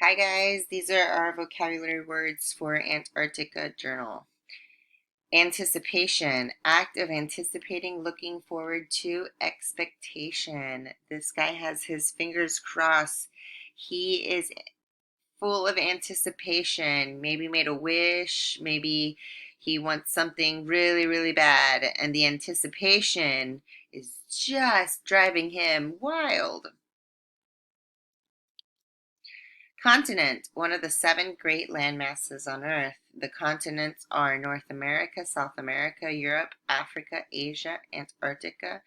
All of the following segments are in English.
Hi guys, these are our vocabulary words for Antarctica journal. Anticipation, act of anticipating, looking forward to, expectation. This guy has his fingers crossed. He is full of anticipation. Maybe made a wish, maybe he wants something really, really bad, and the anticipation is just driving him wild. Continent, one of the 7 great land masses on Earth. The continents are North America, South America, Europe, Africa, Asia, Antarctica,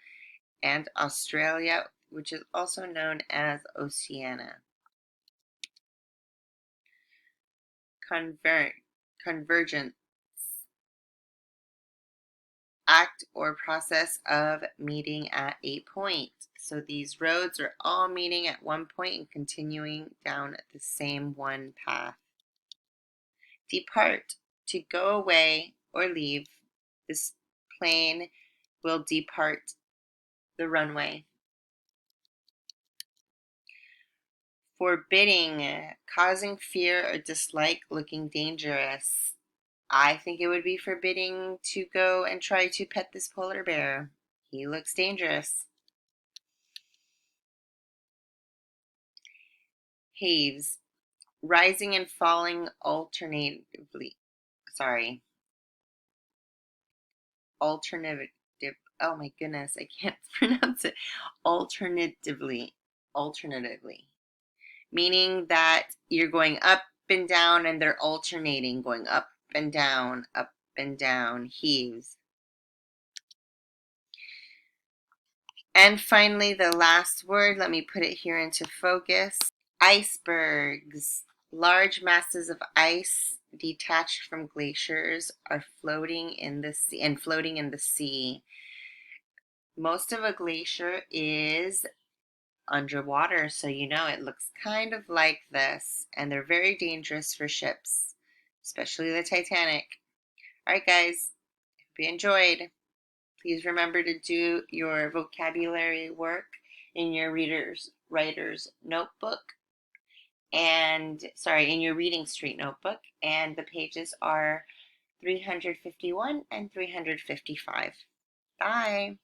and Australia, which is also known as Oceania. Convergence, act or process of meeting at a point. So these roads are all meeting at one point and continuing down the same one path. Depart, to go away or leave. This plane will depart the runway. Forbidding, causing fear or dislike, looking dangerous. I think it would be forbidding to go and try to pet this polar bear. He looks dangerous. Haze, rising and falling alternatively. Sorry. Alternative. Oh my goodness, I can't pronounce it. Alternatively. Alternatively. Meaning that you're going up and down and they're alternating, going up and down, heaves. And finally, the last word, let me put it here into focus. Icebergs. Large masses of ice detached from glaciers are floating in the sea and floating in the sea. Most of a glacier is underwater, so you know it looks kind of like this, and they're very dangerous for ships, especially the Titanic. All right, guys, hope you enjoyed. Please remember to do your vocabulary work in your writer's notebook, and in your reading street notebook, and the pages are 351 and 355. Bye.